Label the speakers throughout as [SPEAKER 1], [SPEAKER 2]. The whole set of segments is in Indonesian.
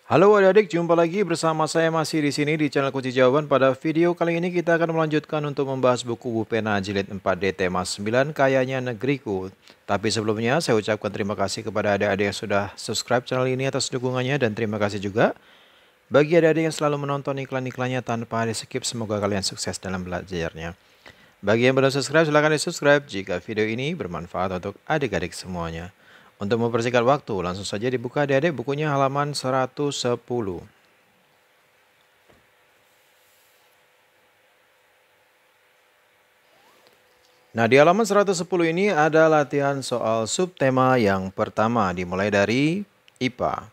[SPEAKER 1] Halo adik-adik, jumpa lagi bersama saya masih di sini di channel Kunci Jawaban. Pada video kali ini kita akan melanjutkan untuk membahas buku Bu Pena Jilid 4D tema 9 Kayanya Negeriku. Tapi sebelumnya saya ucapkan terima kasih kepada adik-adik yang sudah subscribe channel ini atas dukungannya, dan terima kasih juga bagi adik-adik yang selalu menonton iklan-iklannya tanpa di skip. Semoga kalian sukses dalam belajarnya. Bagi yang belum subscribe, silahkan di subscribe jika video ini bermanfaat untuk adik-adik semuanya. Untuk mempersingkat waktu, langsung saja dibuka adik-adik bukunya halaman 110. Nah, di halaman 110 ini ada latihan soal subtema yang pertama, dimulai dari IPA.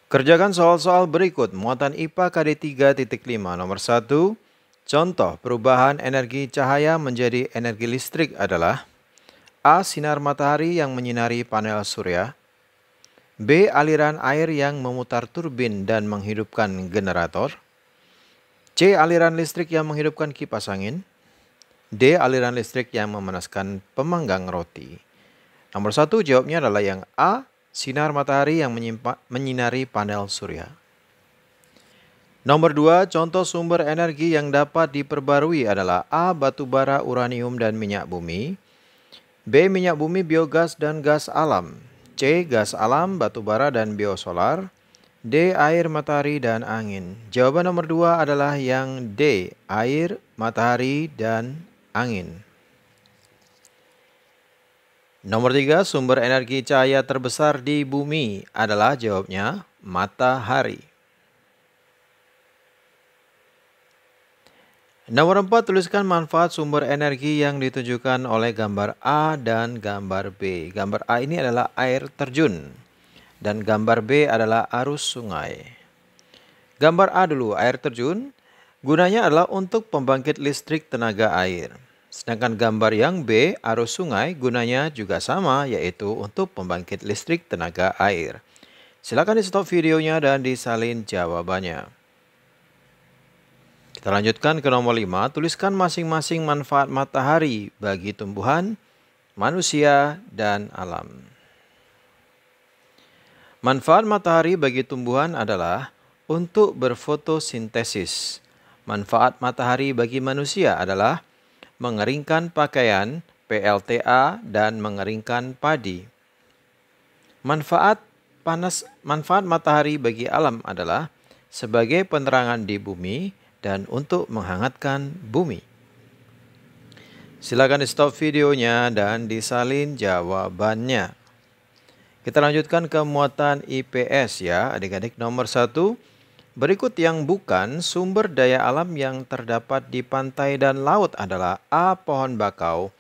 [SPEAKER 1] Kerjakan soal-soal berikut. Muatan IPA KD 3.5. Nomor 1. Contoh perubahan energi cahaya menjadi energi listrik adalah: A. Sinar matahari yang menyinari panel surya. B. Aliran air yang memutar turbin dan menghidupkan generator. C. Aliran listrik yang menghidupkan kipas angin. D. Aliran listrik yang memanaskan pemanggang roti. Nomor 1 jawabnya adalah yang A. Sinar matahari yang menyinari panel surya. Nomor 2, contoh sumber energi yang dapat diperbarui adalah A. Batu bara, uranium, dan minyak bumi. B. Minyak bumi, biogas, dan gas alam. C. Gas alam, batu bara, dan biosolar. D. Air, matahari, dan angin. Jawaban nomor 2 adalah yang D. Air, matahari, dan angin. Nomor 3, sumber energi cahaya terbesar di bumi adalah jawabnya matahari. Nomor 4, tuliskan manfaat sumber energi yang ditunjukkan oleh gambar A dan gambar B. Gambar A ini adalah air terjun dan gambar B adalah arus sungai. Gambar A dulu, air terjun, gunanya adalah untuk pembangkit listrik tenaga air. Sedangkan gambar yang B, arus sungai, gunanya juga sama, yaitu untuk pembangkit listrik tenaga air. Silakan di stop videonya dan disalin jawabannya. Kita lanjutkan ke nomor 5, tuliskan masing-masing manfaat matahari bagi tumbuhan, manusia, dan alam. Manfaat matahari bagi tumbuhan adalah untuk berfotosintesis. Manfaat matahari bagi manusia adalah mengeringkan pakaian, PLTA, dan mengeringkan padi. Manfaat matahari bagi alam adalah sebagai penerangan di bumi dan untuk menghangatkan bumi. Silakan di stop videonya dan disalin jawabannya. Kita lanjutkan ke muatan IPS ya adik-adik. Nomor 1, berikut yang bukan sumber daya alam yang terdapat di pantai dan laut adalah A. Pohon bakau,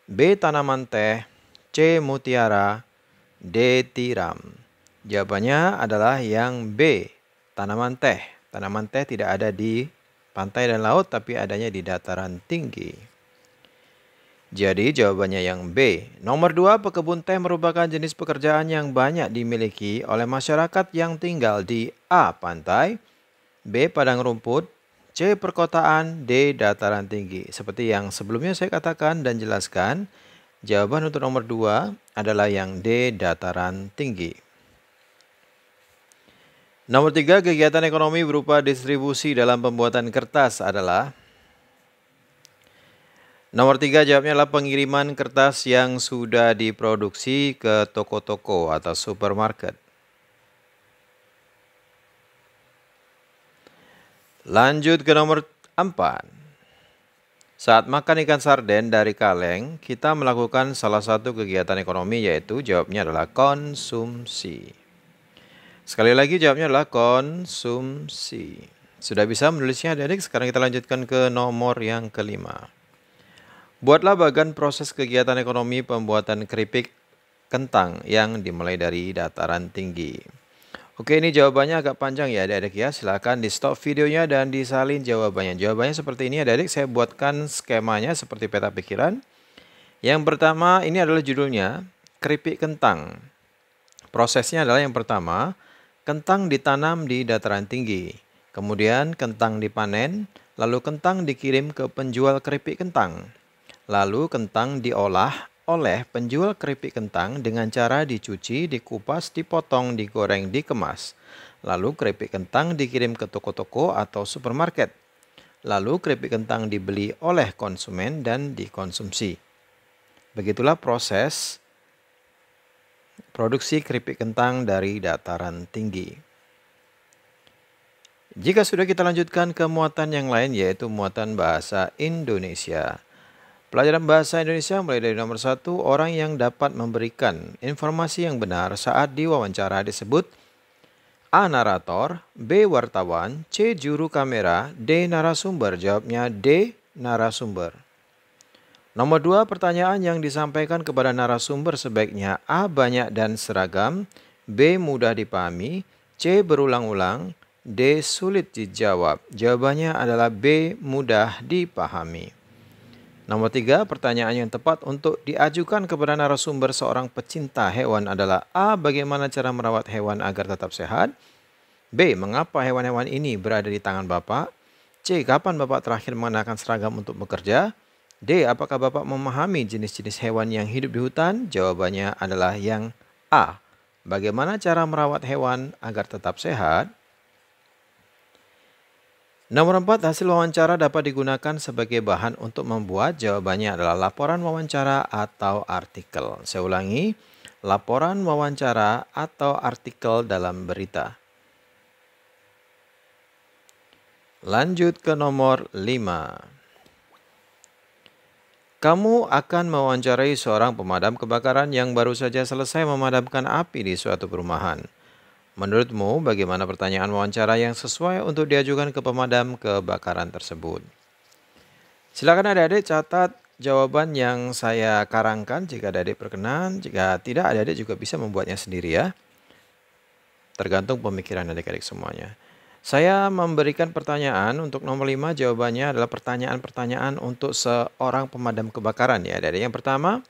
[SPEAKER 1] B. Tanaman teh, C. Mutiara, D. Tiram. Jawabannya adalah yang B. Tanaman teh. Tanaman teh tidak ada di pantai dan laut, tapi adanya di dataran tinggi. Jadi jawabannya yang B. Nomor 2, pekebun teh merupakan jenis pekerjaan yang banyak dimiliki oleh masyarakat yang tinggal di A. Pantai, B. Padang rumput, C. Perkotaan, D. Dataran tinggi. Seperti yang sebelumnya saya katakan dan jelaskan, jawaban untuk nomor 2 adalah yang D. Dataran tinggi. Nomor 3, kegiatan ekonomi berupa distribusi dalam pembuatan kertas adalah. Nomor 3 jawabnya adalah pengiriman kertas yang sudah diproduksi ke toko-toko atau supermarket. Lanjut ke nomor 4. Saat makan ikan sarden dari kaleng, kita melakukan salah satu kegiatan ekonomi, yaitu jawabnya adalah konsumsi. Sekali lagi jawabnya adalah konsumsi. Sudah bisa menulisnya adik-adik? Sekarang kita lanjutkan ke nomor yang kelima. Buatlah bagan proses kegiatan ekonomi pembuatan keripik kentang yang dimulai dari dataran tinggi. Oke, ini jawabannya agak panjang ya adik-adik ya. Silahkan di stop videonya dan disalin jawabannya. Jawabannya seperti ini adik-adik. Saya buatkan skemanya seperti peta pikiran. Yang pertama ini adalah judulnya keripik kentang. Prosesnya adalah yang pertama, kentang ditanam di dataran tinggi, kemudian kentang dipanen, lalu kentang dikirim ke penjual keripik kentang. Lalu kentang diolah oleh penjual keripik kentang dengan cara dicuci, dikupas, dipotong, digoreng, dikemas. Lalu keripik kentang dikirim ke toko-toko atau supermarket. Lalu keripik kentang dibeli oleh konsumen dan dikonsumsi. Begitulah proses produksi keripik kentang dari dataran tinggi. Jika sudah, kita lanjutkan ke muatan yang lain, yaitu muatan bahasa Indonesia. Pelajaran bahasa Indonesia mulai dari nomor 1, orang yang dapat memberikan informasi yang benar saat diwawancara disebut A. Narator, B. Wartawan, C. Juru kamera, D. Narasumber. Jawabnya D. Narasumber. Nomor 2, pertanyaan yang disampaikan kepada narasumber sebaiknya A. Banyak dan seragam, B. Mudah dipahami, C. Berulang-ulang, D. Sulit dijawab. Jawabannya adalah B. Mudah dipahami. Nomor 3, pertanyaan yang tepat untuk diajukan kepada narasumber seorang pecinta hewan adalah A. Bagaimana cara merawat hewan agar tetap sehat? B. Mengapa hewan-hewan ini berada di tangan Bapak? C. Kapan Bapak terakhir mengenakan seragam untuk bekerja? D. Apakah Bapak memahami jenis-jenis hewan yang hidup di hutan? Jawabannya adalah yang A. Bagaimana cara merawat hewan agar tetap sehat? Nomor 4, hasil wawancara dapat digunakan sebagai bahan untuk membuat. Jawabannya adalah laporan wawancara atau artikel. Saya ulangi, laporan wawancara atau artikel dalam berita. Lanjut ke nomor 5. Kamu akan mewawancarai seorang pemadam kebakaran yang baru saja selesai memadamkan api di suatu perumahan. Menurutmu, bagaimana pertanyaan wawancara yang sesuai untuk diajukan ke pemadam kebakaran tersebut? Silakan adik-adik catat jawaban yang saya karangkan jika adik-adik berkenan. Jika tidak, adik-adik juga bisa membuatnya sendiri ya. Tergantung pemikiran adik-adik semuanya. Saya memberikan pertanyaan untuk nomor 5, jawabannya adalah pertanyaan-pertanyaan untuk seorang pemadam kebakaran ya adik-adik. Yang pertama,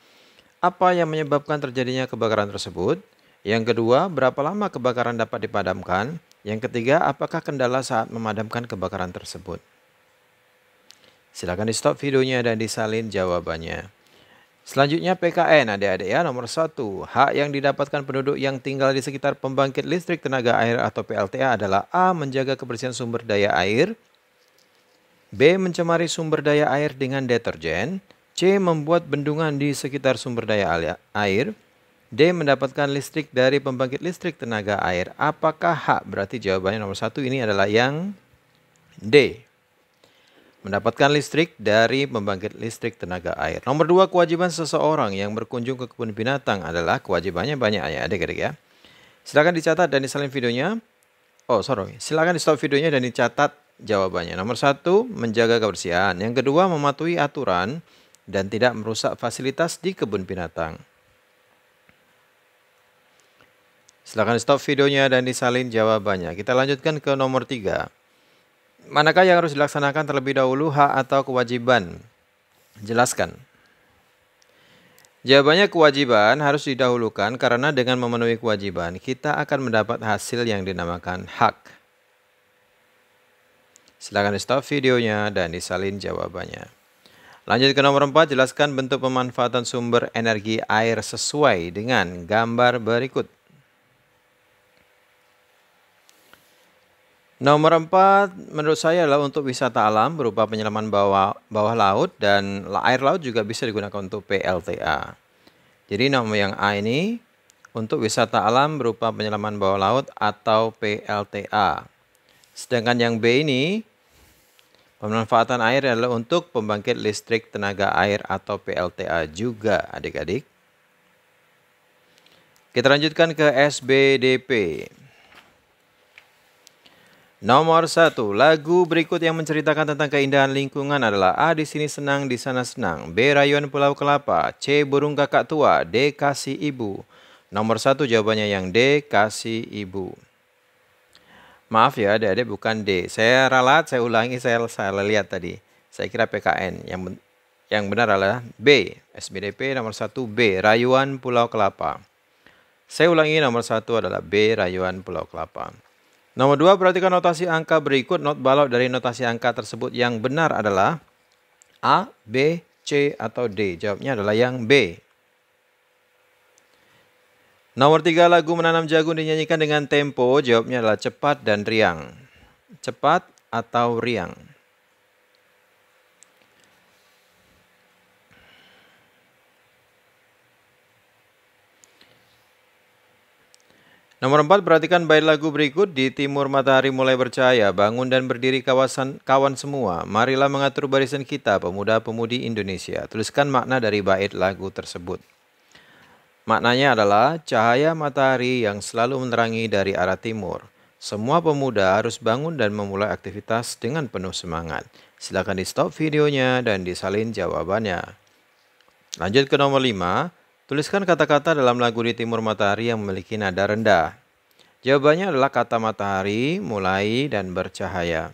[SPEAKER 1] apa yang menyebabkan terjadinya kebakaran tersebut? Yang kedua, berapa lama kebakaran dapat dipadamkan? Yang ketiga, apakah kendala saat memadamkan kebakaran tersebut? Silakan di stop videonya dan disalin jawabannya. Selanjutnya PKN adik-adik ya, nomor 1. Hak yang didapatkan penduduk yang tinggal di sekitar pembangkit listrik tenaga air atau PLTA adalah A. Menjaga kebersihan sumber daya air, B. Mencemari sumber daya air dengan deterjen, C. Membuat bendungan di sekitar sumber daya air, D. Mendapatkan listrik dari pembangkit listrik tenaga air. Apakah hak? Berarti jawabannya nomor 1 ini adalah yang D. Mendapatkan listrik dari pembangkit listrik tenaga air. Nomor 2, kewajiban seseorang yang berkunjung ke kebun binatang adalah kewajibannya banyak ya adik-adik ya. Silakan dicatat dan disalin videonya. Silakan di stop videonya dan dicatat jawabannya. Nomor 1, menjaga kebersihan. Yang kedua, mematuhi aturan dan tidak merusak fasilitas di kebun binatang. Silakan stop videonya dan disalin jawabannya. Kita lanjutkan ke nomor 3. Manakah yang harus dilaksanakan terlebih dahulu, hak atau kewajiban? Jelaskan. Jawabannya kewajiban harus didahulukan karena dengan memenuhi kewajiban kita akan mendapat hasil yang dinamakan hak. Silakan stop videonya dan disalin jawabannya. Lanjut ke nomor 4, jelaskan bentuk pemanfaatan sumber energi air sesuai dengan gambar berikut. Nomor 4 menurut saya adalah untuk wisata alam berupa penyelaman bawah laut dan air laut juga bisa digunakan untuk PLTA. Jadi nomor yang A ini untuk wisata alam berupa penyelaman bawah laut atau PLTA. Sedangkan yang B ini pemanfaatan air adalah untuk pembangkit listrik tenaga air atau PLTA juga adik-adik. Kita lanjutkan ke SBDP. Nomor 1, lagu berikut yang menceritakan tentang keindahan lingkungan adalah A. Di sini senang, di sana senang, B. Rayuan Pulau Kelapa, C. Burung kakak tua, D. Kasih ibu. Nomor 1 jawabannya yang D. Kasih ibu. Maaf ya adik-adik, bukan D. Saya ralat, saya ulangi, saya lihat tadi. Saya kira PKN. Yang benar adalah B. SBDP nomor 1 B. Rayuan Pulau Kelapa. Saya ulangi, nomor 1 adalah B. Rayuan Pulau Kelapa. Nomor 2, perhatikan notasi angka berikut. Not balok dari notasi angka tersebut yang benar adalah A, B, C, atau D. Jawabnya adalah yang B. Nomor 3, lagu Menanam Jagung dinyanyikan dengan tempo. Jawabnya adalah cepat dan riang. Cepat atau riang? Nomor 4, perhatikan bait lagu berikut. Di timur matahari mulai bercahaya, bangun dan berdiri kawan semua. Marilah mengatur barisan kita, pemuda-pemudi Indonesia. Tuliskan makna dari bait lagu tersebut. Maknanya adalah cahaya matahari yang selalu menerangi dari arah timur. Semua pemuda harus bangun dan memulai aktivitas dengan penuh semangat. Silakan di stop videonya dan disalin jawabannya. Lanjut ke nomor 5. Tuliskan kata-kata dalam lagu Di Timur Matahari yang memiliki nada rendah. Jawabannya adalah kata matahari, mulai, dan bercahaya.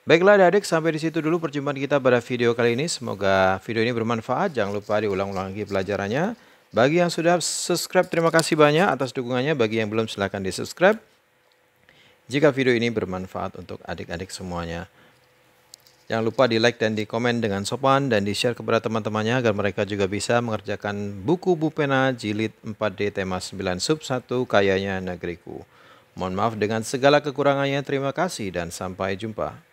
[SPEAKER 1] Baiklah adik-adik, sampai di situ dulu perjumpaan kita pada video kali ini. Semoga video ini bermanfaat. Jangan lupa diulang-ulang lagi pelajarannya. Bagi yang sudah subscribe, terima kasih banyak atas dukungannya. Bagi yang belum, silahkan di subscribe. Jika video ini bermanfaat untuk adik-adik semuanya. Jangan lupa di like dan di komen dengan sopan dan di share kepada teman-temannya agar mereka juga bisa mengerjakan buku Bu Pena Jilid 4D tema 9 sub 1 Kayanya Negeriku. Mohon maaf dengan segala kekurangannya. Terima kasih dan sampai jumpa.